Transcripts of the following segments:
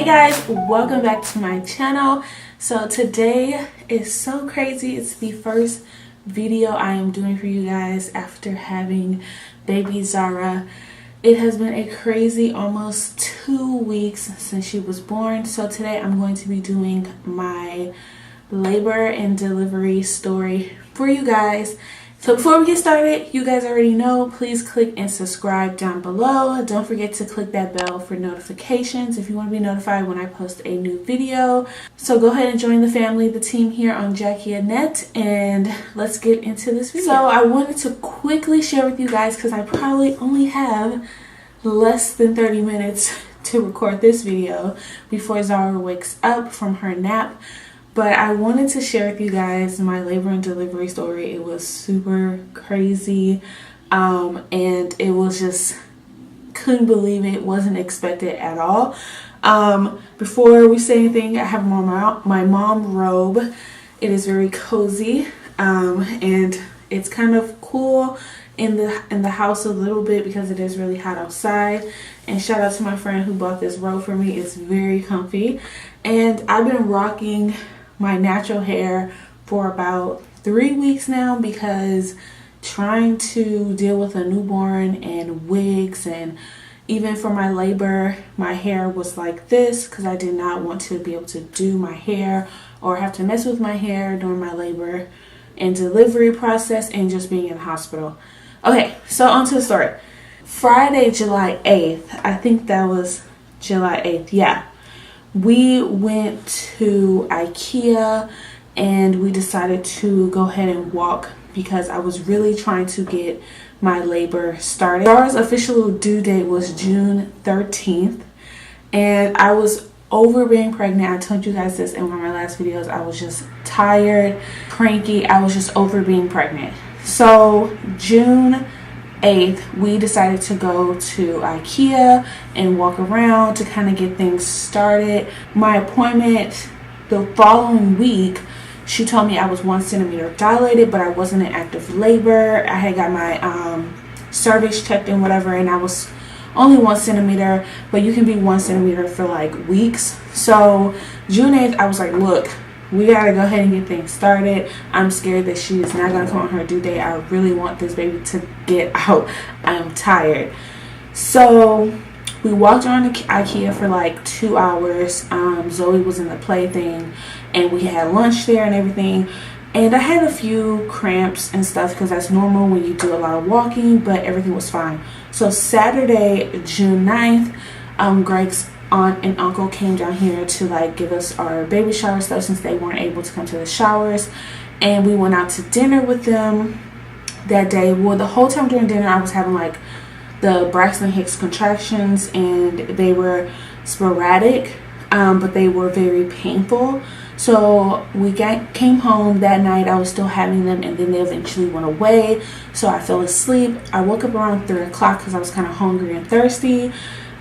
guys, welcome back to my channel. So today is so crazy. It's the first video I am doing for you guys after having baby Zara. It has been a crazy almost 2 weeks since she was born. So today I'm going to be doing my labor and delivery story for you guys. So before we get started, you guys already know, please click and subscribe down below. Don't forget to click that bell for notifications if you want to be notified when I post a new video. So go ahead and join the family, the team here on Jackie Annette, and let's get into this video. So I wanted to quickly share with you guys, because I probably only have less than 30 minutes to record this video before Zara wakes up from her nap. But I wanted to share with you guys my labor and delivery story. It was super crazy, and it was just, couldn't believe it. Wasn't expected at all. Before we say anything, I have my mom robe. It is very cozy, and it's kind of cool in the house a little bit because it is really hot outside. And shout out to my friend who bought this robe for me. It's very comfy, and I've been rocking my natural hair for about 3 weeks now, because trying to deal with a newborn and wigs, and even for my labor, my hair was like this because I did not want to be able to do my hair or have to mess with my hair during my labor and delivery process and just being in the hospital. Okay, so on to the story. Friday, July 8th, I think that was July 8th, yeah. We went to IKEA and we decided to go ahead and walk because I was really trying to get my labor started. Zara's official due date was June 13th, and I was over being pregnant. I told you guys this in one of my last videos. I was just tired, cranky. I was just over being pregnant. So June 8th, we decided to go to IKEA and walk around to kind of get things started. My appointment the following week, she told me I was 1 centimeter dilated, but I wasn't in active labor. I had got my cervix checked and whatever, and I was only 1 centimeter, but you can be 1 centimeter for like weeks. So June 8th, I was like, look, we gotta go ahead and get things started. I'm scared that she is not gonna come on her due date. I really want this baby to get out. I'm tired. So we walked around the IKEA for like 2 hours. Zoe was in the plaything, and we had lunch there and everything. And I had a few cramps and stuff because that's normal when you do a lot of walking, but everything was fine. So Saturday, June 9th, Greg's aunt and uncle came down here to like give us our baby shower stuff since they weren't able to come to the showers, and we went out to dinner with them that day. Well, the whole time during dinner I was having like the Braxton Hicks contractions, and they were sporadic, but they were very painful. So we came home that night. I was still having them, and then they eventually went away. So I fell asleep. I woke up around 3 o'clock because I was kind of hungry and thirsty.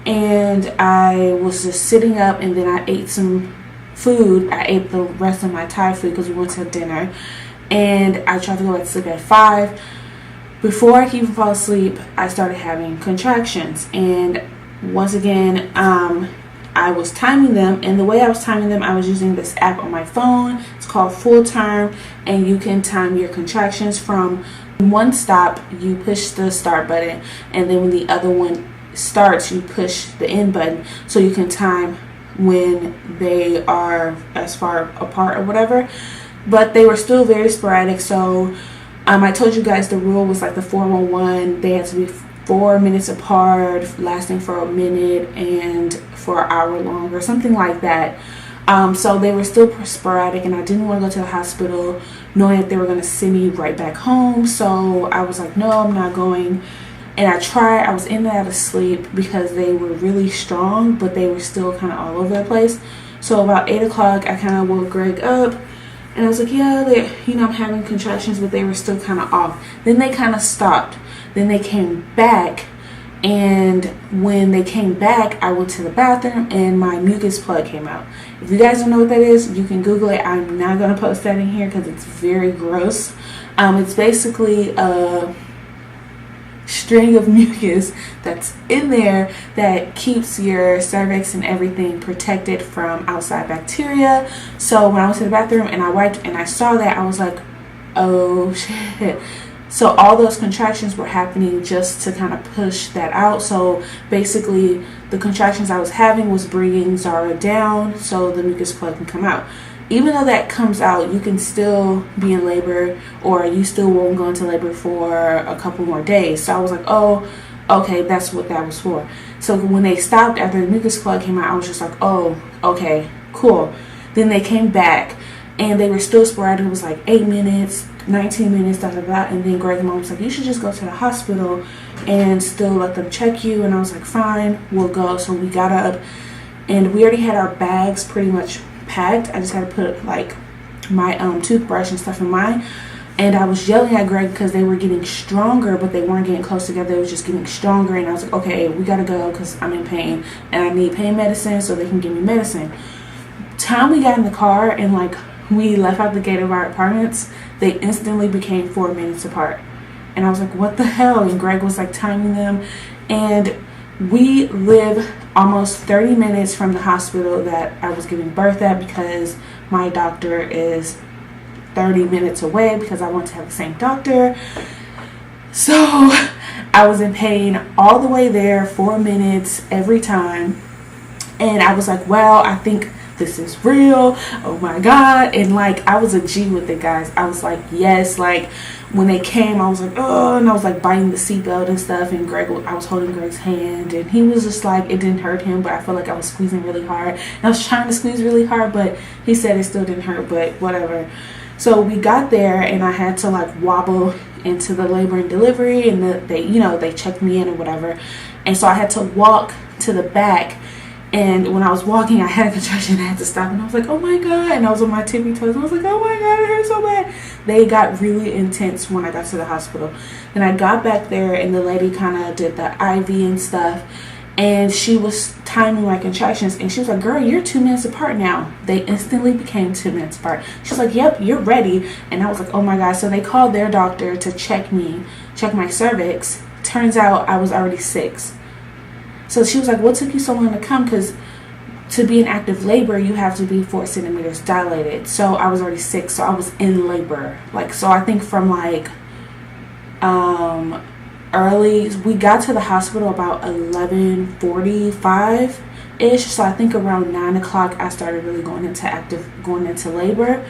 And I was just sitting up, and then I ate some food. I ate the rest of my Thai food because we went to dinner. And I tried to go back to sleep at 5. Before I could even fall asleep, I started having contractions. And once again, I was timing them. And the way I was timing them, I was using this app on my phone. It's called Full Term. And you can time your contractions from one stop. You push the start button. And then when the other one starts, you push the end button, so you can time when they are as far apart or whatever. But they were still very sporadic. So I told you guys the rule was like the 411. They had to be 4 minutes apart, lasting for a minute and for an hour long or something like that. So they were still sporadic, and I didn't want to go to the hospital knowing that they were going to send me right back home. So I was like, no, I'm not going. And I tried. I was in and out of sleep because they were really strong, but they were still kind of all over the place. So about 8 o'clock, I kind of woke Greg up, and I was like, yeah, I'm having contractions, but they were still kind of off. Then they kind of stopped. Then they came back, and when they came back, I went to the bathroom, and my mucus plug came out. If you guys don't know what that is, you can Google it. I'm not going to post that in here because it's very gross. It's basically string of mucus that's in there that keeps your cervix and everything protected from outside bacteria. So when I went to the bathroom and I wiped and I saw that, I was like, oh shit. So all those contractions were happening just to kind of push that out. So basically the contractions I was having was bringing Zara down so the mucus plug can come out. Even though that comes out, you can still be in labor, or you still won't go into labor for a couple more days. So I was like, oh, okay, that's what that was for. So when they stopped after the mucus plug came out, I was just like, oh, okay, cool. Then they came back and they were still sporadic. It was like 8 minutes, 19 minutes, da da da. And then Greg's mom was like, you should just go to the hospital and still let them check you. And I was like, fine, we'll go. So we got up and we already had our bags pretty much packed. I just had to put like my toothbrush and stuff in mine, and I was yelling at Greg because they were getting stronger, but they weren't getting close together. They was just getting stronger, and I was like, okay, we gotta go because I'm in pain and I need pain medicine so they can give me medicine. Time we got in the car and like we left out the gate of our apartments, they instantly became 4 minutes apart, and I was like, what the hell? And Greg was like timing them, and we live almost 30 minutes from the hospital that I was giving birth at, because my doctor is 30 minutes away because I want to have the same doctor. So I was in pain all the way there, 4 minutes every time. And I was like, well, I think this is real. Oh my God. And like, I was a G with it, guys. I was like, yes. Like when they came, I was like, oh, and I was like biting the seatbelt and stuff. And I was holding Greg's hand, and he was just like, it didn't hurt him, but I felt like I was squeezing really hard. And I was trying to squeeze really hard, but he said it still didn't hurt, but whatever. So we got there and I had to like wobble into the labor and delivery, and they checked me in or whatever. And so I had to walk to the back. And when I was walking, I had a contraction. I had to stop, and I was like, oh my God. And I was on my tippy toes, and I was like, oh my God, it hurts so bad. They got really intense when I got to the hospital. Then I got back there, and the lady kind of did the IV and stuff, and she was timing my contractions, and she was like, girl, you're 2 minutes apart now. They instantly became 2 minutes apart. She was like, yep, you're ready. And I was like, oh my God. So they called their doctor to check my cervix. Turns out I was already 6. So she was like, what took you so long to come? Because to be in active labor, you have to be 4 centimeters dilated. So I was already 6, so I was in labor. Like, so I think from like early, we got to the hospital about 11:45 ish. So I think around 9 o'clock I started really going into labor.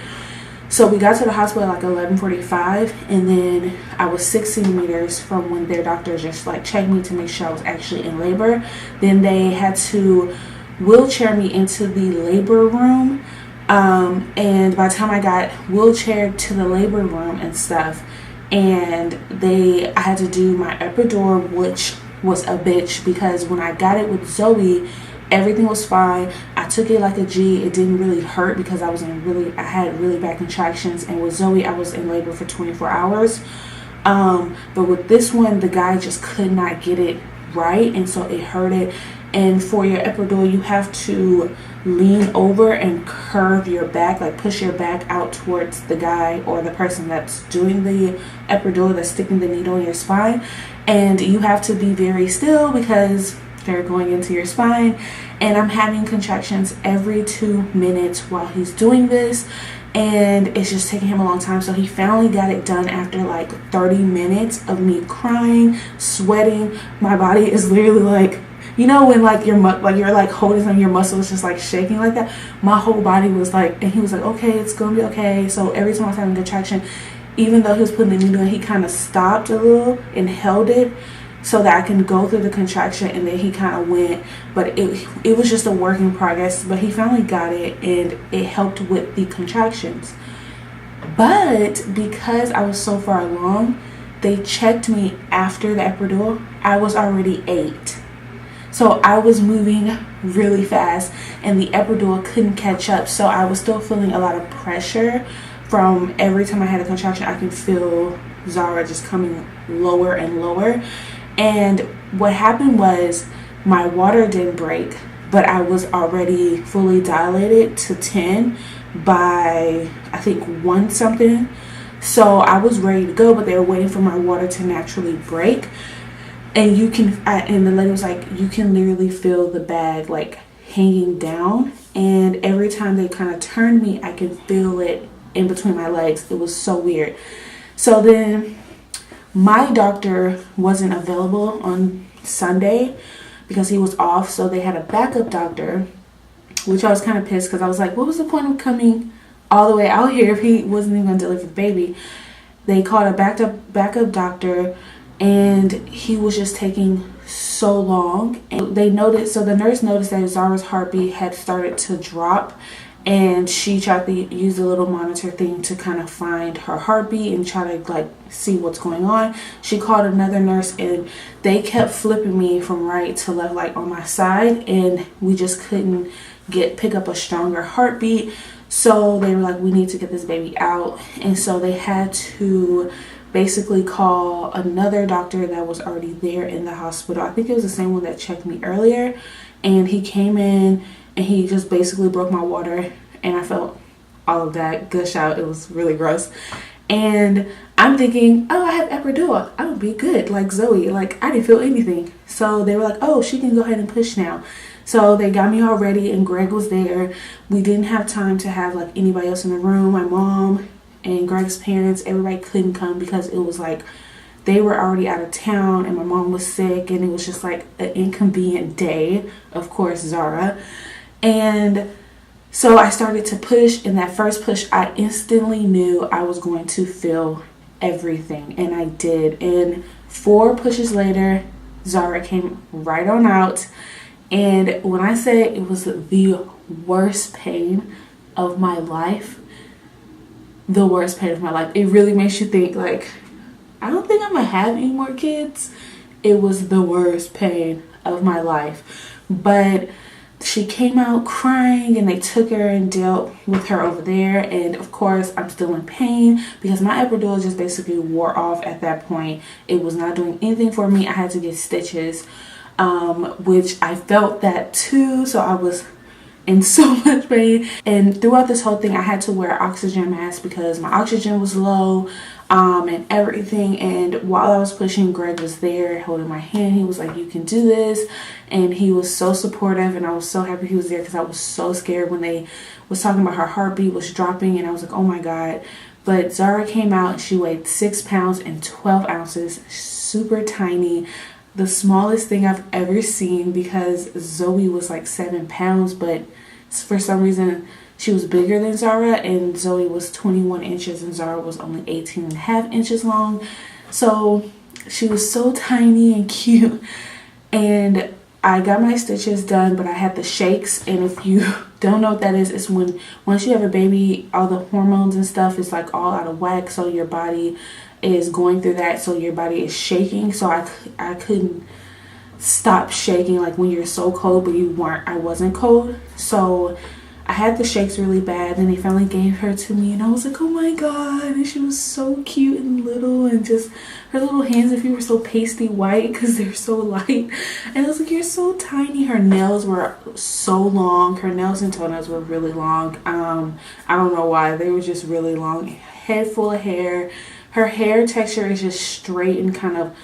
So we got to the hospital at like 11:45, and then I was 6 centimeters from when their doctor just like checked me to make sure I was actually in labor. Then they had to wheelchair me into the labor room, and by the time I got wheelchaired to the labor room and stuff, and I had to do my epidural, which was a bitch, because when I got it with Zoe, everything was fine. I took it like a G. It didn't really hurt because I had really bad contractions. And with Zoe, I was in labor for 24 hours. But with this one, the guy just could not get it right, and so it hurted. And for your epidural, you have to lean over and curve your back, like push your back out towards the guy or the person that's doing the epidural, that's sticking the needle in your spine. And you have to be very still because they're going into your spine. And I'm having contractions every 2 minutes while he's doing this, and it's just taking him a long time. So he finally got it done after like 30 minutes of me crying, sweating. My body is literally like, you know, when like you're like holding something, your muscles just like shaking like that. My whole body was like, and he was like, okay, it's gonna be okay. So every time I was having a contraction, even though he was putting the needle in, he kind of stopped a little and held it so that I can go through the contraction, and then he kind of went. But it was just a work in progress. But he finally got it, and it helped with the contractions. But because I was so far along, they checked me after the epidural. I was already 8. So I was moving really fast, and the epidural couldn't catch up. So I was still feeling a lot of pressure from every time I had a contraction. I can feel Zara just coming lower and lower. And what happened was my water didn't break, but I was already fully dilated to 10 by I think 1 something. So I was ready to go, but they were waiting for my water to naturally break. And you can, and the lady was like, you can literally feel the bag like hanging down, and every time they kind of turned me, I can feel it in between my legs. It was so weird. So then my doctor wasn't available on Sunday because he was off, so they had a backup doctor, which I was kind of pissed because I was like, what was the point of coming all the way out here if he wasn't even going to deliver the baby? They called a backup doctor, and he was just taking so long. And they noticed, so the nurse noticed that Zara's heartbeat had started to drop, and she tried to use a little monitor thing to kind of find her heartbeat and try to like see what's going on. She called another nurse, and they kept flipping me from right to left, like on my side, and we just couldn't pick up a stronger heartbeat. So they were like, we need to get this baby out. And so they had to basically call another doctor that was already there in the hospital. I think it was the same one that checked me earlier, and he came in and he just basically broke my water, and I felt all of that gush out. It was really gross. And I'm thinking, oh, I have epidural, I would be good like Zoe. Like, I didn't feel anything. So they were like, oh, she can go ahead and push now. So they got me all ready, and Greg was there. We didn't have time to have like anybody else in the room. My mom and Greg's parents, everybody couldn't come because it was like they were already out of town, and my mom was sick, and it was just like an inconvenient day. Of course, Zara. And so I started to push, and that first push, I instantly knew I was going to feel everything, and I did. And 4 pushes later, Zara came right on out. And when I say it was the worst pain of my life, the worst pain of my life, it really makes you think like, I don't think I'm gonna have any more kids. It was the worst pain of my life. But she came out crying, and they took her and dealt with her over there. And of course, I'm still in pain because my epidural just basically wore off at that point. It was not doing anything for me. I had to get stitches, which I felt that too. So I was in so much pain, and throughout this whole thing I had to wear an oxygen mask because my oxygen was low, and everything. And while I was pushing, Greg was there holding my hand. He was like, you can do this, and he was so supportive, and I was so happy he was there because I was so scared when they was talking about her heartbeat was dropping, and I was like, oh my god. But Zara came out, and she weighed 6 pounds and 12 ounces, super tiny. The smallest thing I've ever seen, because Zoe was like 7 pounds, but for some reason she was bigger than Zara, and Zoe was 21 inches and Zara was only 18.5 inches long. So she was so tiny and cute. And I got my stitches done, but I had the shakes. And if you don't know what that is, it's when once you have a baby, all the hormones and stuff is like all out of whack, so your body is going through that, so your body is shaking. So I couldn't stop shaking, like when you're so cold but you weren't. I wasn't cold, so I had the shakes really bad. Then they finally gave her to me, and I was like, oh my god. And she was so cute and little, and just her little hands and feet were so pasty white because they're so light. And I was like, you're so tiny. Her nails were so long. Her nails and toenails were really long. I don't know why, they were just really long. Head full of hair. Her hair texture is just straight and kind of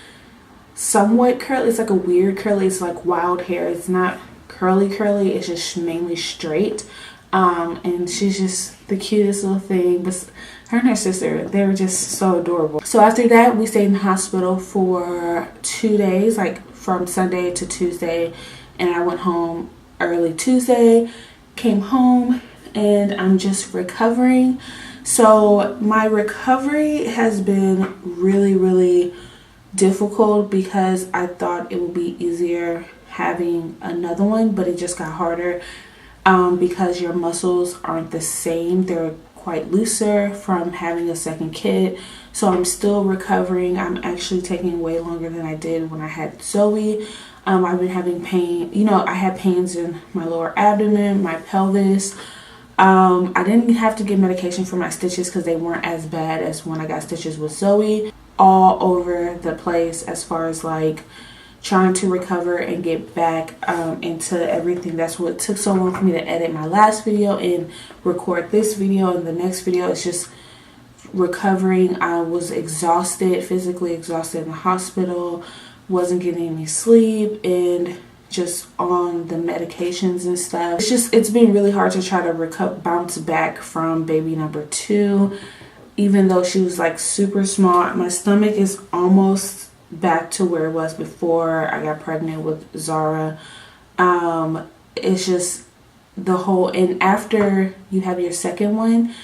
somewhat curly. It's like a weird curly. It's like wild hair. It's not curly, it's just mainly straight. And she's just the cutest little thing. But her and her sister, they were just so adorable. So after that, we stayed in the hospital for 2 days, like from Sunday to Tuesday. And I went home early Tuesday, came home, and I'm just recovering. So my recovery has been really, really difficult because I thought it would be easier having another one, but it just got harder because your muscles aren't the same. They're quite looser from having a second kid. So I'm still recovering. I'm actually taking way longer than I did when I had Zoe. I've been having pain. You know, I had pains in my lower abdomen, my pelvis. I didn't have to get medication for my stitches because they weren't as bad as when I got stitches with Zoe. All over the place as far as like trying to recover and get back into everything. That's what took so long for me to edit my last video and record this video. And the next video is just recovering. I was exhausted, physically exhausted in the hospital wasn't getting any sleep and just on the medications and stuff. It's been really hard to try to bounce back from baby number 2. Even though she was like super small, my stomach is almost back to where it was before I got pregnant with Zara. It's just the whole, and after you have your second one,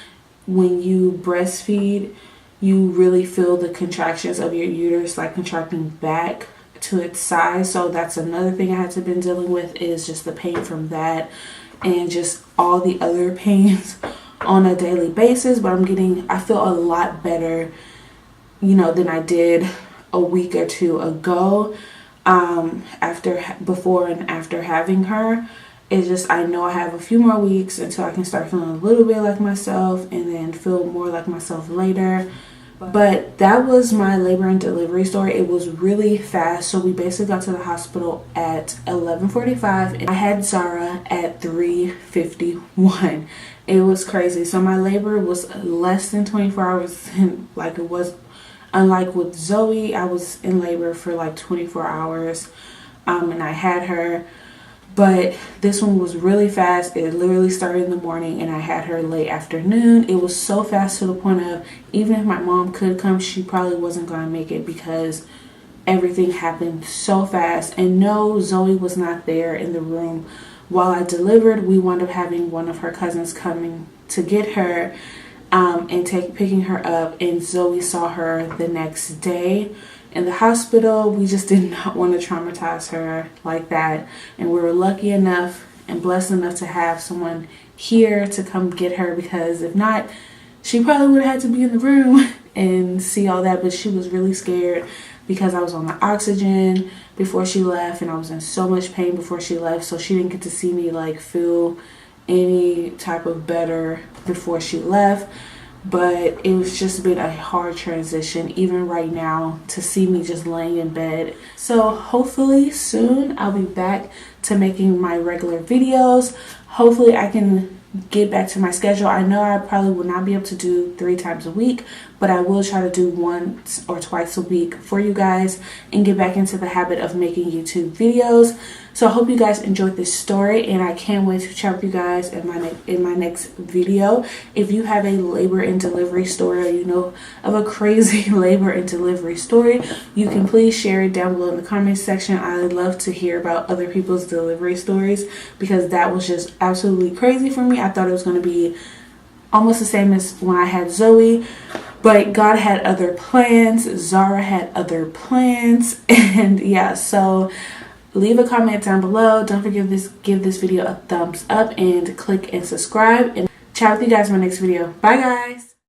when you breastfeed, you really feel the contractions of your uterus like contracting back to its size. So that's another thing I had to been dealing with, is just the pain from that and just all the other pains on a daily basis. But I feel a lot better, you know, than I did a week or 2 ago, before and after having her. It's just, I know I have a few more weeks until I can start feeling a little bit like myself and then feel more like myself later. But that was my labor and delivery story. It was really fast. So we basically got to the hospital at 11:45 and I had Zara at 3:51. It was crazy. So my labor was less than 24 hours, and like it was, unlike with Zoe, I was in labor for like 24 hours, and I had her. But this one was really fast. It literally started in the morning and I had her late afternoon. It was so fast to the point of, even if my mom could come, she probably wasn't going to make it because everything happened so fast. And no, Zoe was not there in the room while I delivered. We wound up having one of her cousins coming to get her and picking her up. And Zoe saw her the next day in the hospital. We just did not want to traumatize her like that, and we were lucky enough and blessed enough to have someone here to come get her, because if not, she probably would have had to be in the room and see all that. But she was really scared because I was on the oxygen before she left and I was in so much pain before she left, so she didn't get to see me like feel any type of better before she left. But it was just been a hard transition, even right now, to see me just laying in bed. So hopefully soon I'll be back to making my regular videos. Hopefully I can get back to my schedule. I know I probably will not be able to do 3 times a week, but I will try to do once or twice a week for you guys and get back into the habit of making YouTube videos. So I hope you guys enjoyed this story, and I can't wait to chat with you guys in my next video. If you have a labor and delivery story, or you know of a crazy labor and delivery story, you can please share it down below in the comment section. I would love to hear about other people's delivery stories, because that was just absolutely crazy for me. I thought it was going to be almost the same as when I had Zoe, but God had other plans. Zara had other plans, and yeah, so leave a comment down below. Don't forget to give this video a thumbs up and click and subscribe, and chat with you guys in my next video. Bye guys.